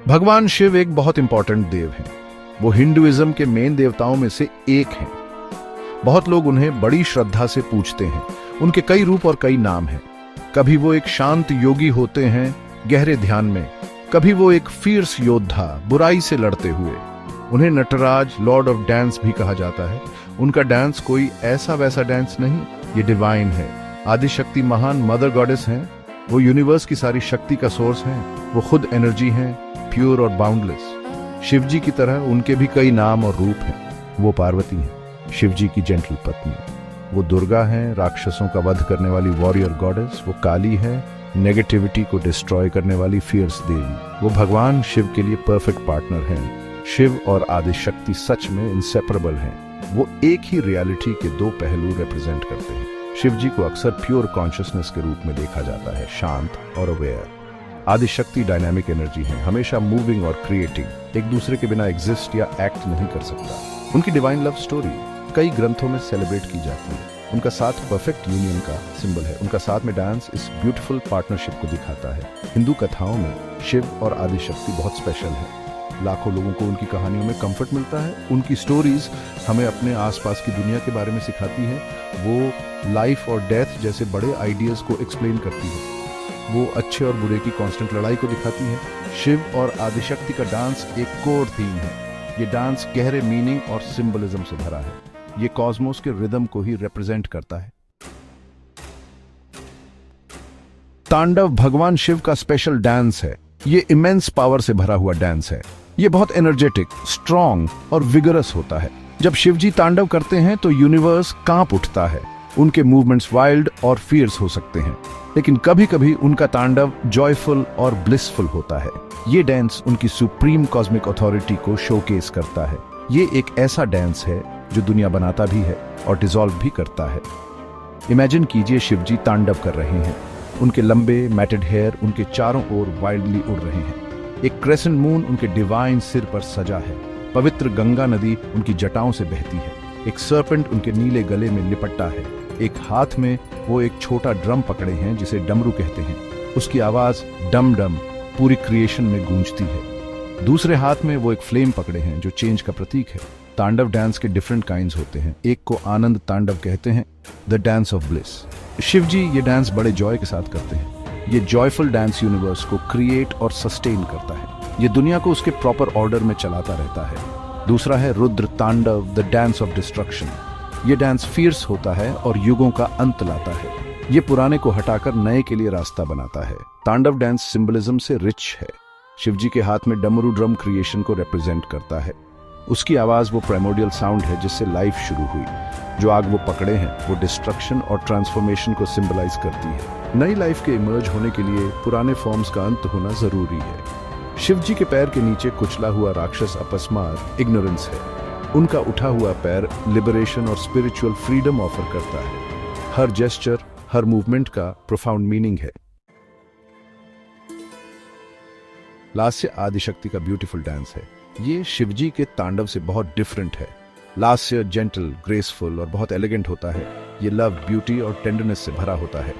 भगवान शिव एक बहुत इंपॉर्टेंट देव हैं। वो हिंदुइज्म के मेन देवताओं में से एक हैं। बहुत लोग उन्हें बड़ी श्रद्धा से पूजते हैं। उनके कई रूप और कई नाम हैं। कभी वो एक शांत योगी होते हैं गहरे ध्यान में, कभी वो एक फियर्स योद्धा बुराई से लड़ते हुए। उन्हें नटराज, लॉर्ड ऑफ डांस भी कहा जाता है। उनका डांस कोई ऐसा वैसा डांस नहीं, ये डिवाइन है। आदिशक्ति महान मदर गॉडेस हैं। वो यूनिवर्स की सारी शक्ति का सोर्स हैं। वो खुद एनर्जी हैं, प्योर और बाउंडलेस। शिव जी की तरह उनके भी कई नाम और रूप हैं। वो पार्वती हैं, शिव जी की जेंटल पत्नी। वो दुर्गा हैं, राक्षसों का वध करने वाली वॉरियर गॉडेस। वो काली है, नेगेटिविटी को डिस्ट्रॉय करने वाली फियर्स देवी। वो भगवान शिव के लिए परफेक्ट पार्टनर हैं। शिव और आदिशक्ति सच में इंसेपरेबल हैं। वो एक ही रियलिटी के दो पहलू रिप्रेजेंट करते हैं। शिव जी को अक्सर प्योर कॉन्शियसनेस के रूप में देखा जाता है, शांत और अवेयर। आदिशक्ति डायनामिक एनर्जी है, हमेशा मूविंग और क्रिएटिंग, एक दूसरे के बिना एग्जिस्ट या एक्ट नहीं कर सकता। उनकी डिवाइन लव स्टोरी कई ग्रंथों में सेलिब्रेट की जाती है। उनका साथ परफेक्ट यूनियन का सिंबल है। उनका साथ में डांस इस ब्यूटीफुल पार्टनरशिप को दिखाता है। हिंदू कथाओं में शिव और आदिशक्ति बहुत स्पेशल है। लाखों लोगों को उनकी कहानियों में कंफर्ट मिलता है। उनकी स्टोरीज हमें अपने आसपास की दुनिया के बारे में सिखाती है। वो लाइफ और डेथ जैसे बड़े आइडियाज को एक्सप्लेन करती है। वो अच्छे और बुरे की कांस्टेंट लड़ाई को दिखाती है। शिव और आदिशक्ति का डांस एक कोर थीम है। ये डांस गहरे मीनिंग और सिंबलिज्म से भरा है। ये कॉस्मोस के रिदम को ही रिप्रेजेंट करता है। तांडव भगवान शिव का स्पेशल डांस है। ये इमेंस पावर से भरा हुआ डांस है। ये बहुत एनर्जेटिक, स्ट्रॉन्ग और विगरस होता है। जब शिव जी तांडव करते हैं तो यूनिवर्स कांप उठता है। उनके मूवमेंट्स वाइल्ड और फियर्स हो सकते हैं, लेकिन कभी कभी उनका तांडव जॉयफुल और ब्लिसफुल होता है। ये डांस उनकी सुप्रीम कॉस्मिक अथॉरिटी को शोकेस करता है। ये एक ऐसा डांस है जो दुनिया बनाता भी है और डिसॉल्व भी करता है। इमेजिन कीजिए शिव जी तांडव कर रहे हैं। उनके लंबे मैटेड हेयर उनके चारों ओर वाइल्डली उड़ रहे हैं। एक क्रेसेंट मून उनके डिवाइन सिर पर सजा है। पवित्र गंगा नदी उनकी जटाओं से बहती है। एक सर्पेंट उनके नीले गले में लिपटा है। एक हाथ में वो एक छोटा ड्रम पकड़े हैं जिसे डमरू कहते हैं। उसकी आवाज डम डम पूरी क्रिएशन में गूंजती है। दूसरे हाथ में वो एक फ्लेम पकड़े हैं जो चेंज का प्रतीक है। तांडव डांस के डिफरेंट काइंड्स होते हैं। एक को आनंद तांडव कहते हैं, the dance of bliss. Shiva ji ये डांस बड़े जॉय के साथ करते हैं। ये जॉयफुल डांस यूनिवर्स को क्रिएट और सस्टेन करता है। ये दुनिया को उसके प्रॉपर ऑर्डर में चलाता रहता है। दूसरा है रुद्र तांडव, द डांस ऑफ डिस्ट्रक्शन। ये डांस फियर्स होता है और युगों का अंत लाता है। ये पुराने को हटाकर नए के लिए रास्ता बनाता है। तांडव डांस सिंबलिज्म से रिच है। शिव जी के हाथ में डमरू ड्रम क्रिएशन को रिप्रेजेंट करता है। उसकी आवाज वो प्राइमोर्डियल साउंड है जिससे लाइफ शुरू हुई। जो आग वो पकड़े हैं वो डिस्ट्रक्शन और ट्रांसफॉर्मेशन को सिंबलाइज करती है। नई लाइफ के इमर्ज होने के लिए पुराने फॉर्म्स का अंत होना जरूरी है। शिव जी के पैर के नीचे कुचला हुआ राक्षस अपस्मार इग्नोरेंस है। उनका उठा हुआ पैर लिबरेशन और स्पिरिचुअल फ्रीडम ऑफर करता है। हर जेस्चर, हर मूवमेंट का प्रोफाउंड मीनिंग है। लास्य आदिशक्ति का ब्यूटीफुल डांस है। ये शिवजी के तांडव से बहुत डिफरेंट है। लास्य जेंटल, ग्रेसफुल और बहुत एलिगेंट होता है। ये लव, ब्यूटी और टेंडरनेस से भरा होता है।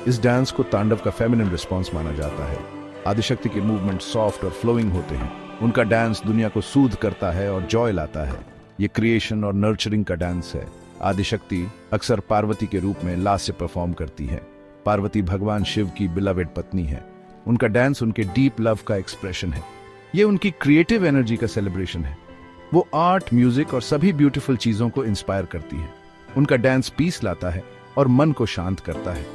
इस डांस को तांडव का फेमिनिन रिस्पॉन्स माना जाता है। आदिशक्ति के मूवमेंट सॉफ्ट और फ्लोइंग होते हैं। उनका डांस दुनिया को सूद करता है और जॉय लाता है। ये क्रिएशन और नर्चरिंग का डांस है। आदिशक्ति अक्सर पार्वती के रूप में लास्य परफॉर्म करती है। पार्वती भगवान शिव की बिलवेड पत्नी है। उनका डांस उनके डीप लव का एक्सप्रेशन है। ये उनकी क्रिएटिव एनर्जी का सेलिब्रेशन है। वो आर्ट, म्यूजिक और सभी ब्यूटीफुल चीजों को इंस्पायर करती है। उनका डांस पीस लाता है और मन को शांत करता है।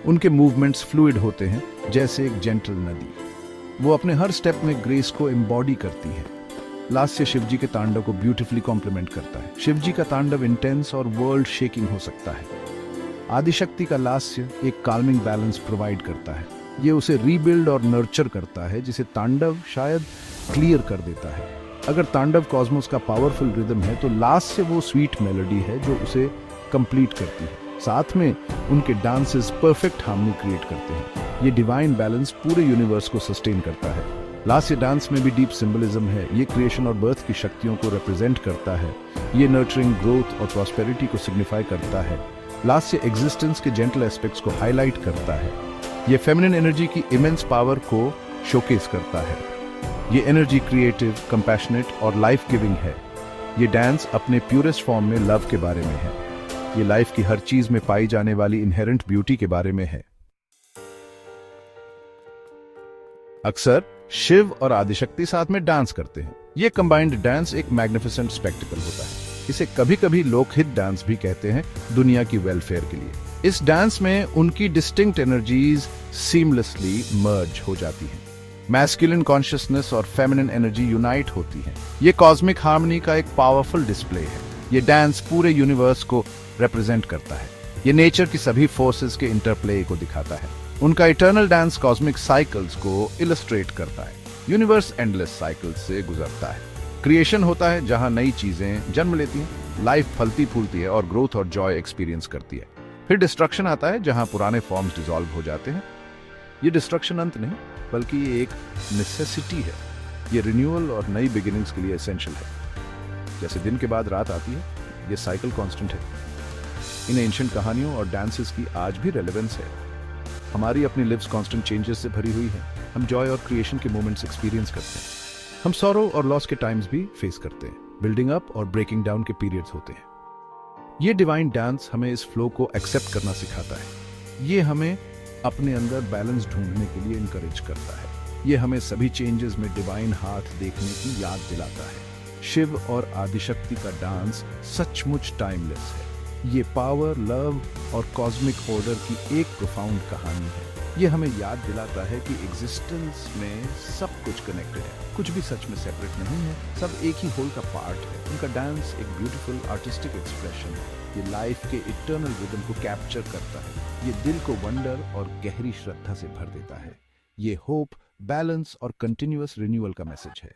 उनके मूवमेंट्स फ्लूइड होते हैं जैसे एक जेंटल नदी। वो अपने हर स्टेप में ग्रेस को एम्बॉडी करती है। लास्य शिवजी के तांडव को ब्यूटीफुली कॉम्प्लीमेंट करता है। शिवजी का तांडव इंटेंस और वर्ल्ड शेकिंग हो सकता है। आदिशक्ति का लास्य एक काल्मिंग बैलेंस प्रोवाइड करता है। ये उसे रीबिल्ड और नर्चर करता है जिसे तांडव शायद क्लियर कर देता है। अगर तांडव कॉस्मोस का पावरफुल रिदम है तो लास्य वो स्वीट मेलोडी है जो उसे कंप्लीट करती है। साथ में उनके डांसेस परफेक्ट हार्मनी क्रिएट करते हैं। ये डिवाइन बैलेंस पूरे यूनिवर्स को सस्टेन करता है। लास्य डांस में भी डीप सिंबलिज्म है। ये क्रिएशन और बर्थ की शक्तियों को रिप्रेजेंट करता है। ये नर्चरिंग, ग्रोथ और प्रॉस्पेरिटी को सिग्निफाई करता है। लास्य एग्जिस्टेंस के जेंटल एस्पेक्ट्स को हाईलाइट करता है। ये फेमिनिन एनर्जी की इमेंस पावर को शोकेस करता है। ये एनर्जी क्रिएटिव, कंपैशनेट और लाइफ गिविंग है। ये डांस अपने प्यूरेस्ट फॉर्म में लव के बारे में है। ये लाइफ की हर चीज में पाई जाने वाली इनहेरेंट ब्यूटी के बारे में है। अक्सर शिव और आदिशक्ति साथ में डांस करते हैं। ये कंबाइंड डांस एक मैग्निफिसेंट स्पेक्टिकल होता है। इसे कभी कभी लोकहित डांस भी कहते हैं, दुनिया की वेलफेयर के लिए। इस डांस में उनकी डिस्टिंक्ट एनर्जीज सीमलेसली मर्ज हो जाती हैं। मैस्कुलिन कॉन्शियसनेस और फेमिनिन एनर्जी यूनाइट होती हैं। ये कॉस्मिक हार्मनी का एक पावरफुल डिस्प्ले है। ये डांस पूरे यूनिवर्स को रिप्रेजेंट करता है। ये नेचर की सभी फोर्सेस के इंटरप्ले को दिखाता है। उनका इटर्नल डांस कॉस्मिक साइकिल्स को इलस्ट्रेट करता है। यूनिवर्स एंडलेस साइकिल्स से गुजरता है। क्रिएशन होता है जहां नई चीजें जन्म लेती हैं, लाइफ फलती फूलती है और ग्रोथ और जॉय एक्सपीरियंस करती है। फिर डिस्ट्रक्शन आता है जहां पुराने फॉर्म्स डिसॉल्व हो जाते हैं। ये डिस्ट्रक्शन अंत नहीं, बल्कि ये एक नेसेसिटी है। ये रिन्यूअल और नई बिगिनिंग्स के लिए एसेंशियल है। जैसे दिन के बाद रात आती है, ये साइकिल कांस्टेंट है। इन एंशिएंट कहानियों और डांसेस की आज भी रेलेवेंस है। हमारी अपनी लिव्स कांस्टेंट चेंजेस से भरी हुई है। हम जॉय और क्रिएशन के मोमेंट्स एक्सपीरियंस करते हैं। हम सॉरो और लॉस के टाइम्स भी फेस करते हैं। बिल्डिंग अप और ब्रेकिंग डाउन के पीरियड्स होते हैं। ये डिवाइन डांस हमें इस फ्लो को एक्सेप्ट करना सिखाता है। ये हमें अपने अंदर बैलेंस ढूंढने के लिए इनकरेज करता है। ये हमें सभी चेंजेस में डिवाइन हाथ देखने की याद दिलाता है। शिव और आदिशक्ति का डांस सचमुच टाइमलेस है। ये पावर, लव और कॉस्मिक ऑर्डर की एक प्रोफाउंड कहानी है। ये हमें याद दिलाता है कि एग्जिस्टेंस में सब कुछ कनेक्टेड है। कुछ भी सच में सेपरेट नहीं है, सब एक ही होल का पार्ट है। उनका डांस एक ब्यूटीफुल आर्टिस्टिक एक्सप्रेशन है। ये लाइफ के इटर्नल रिदम को कैप्चर करता है। ये दिल को वंडर और गहरी श्रद्धा से भर देता है। ये होप, बैलेंस और कंटिन्यूअस रिन्यूअल का मैसेज है।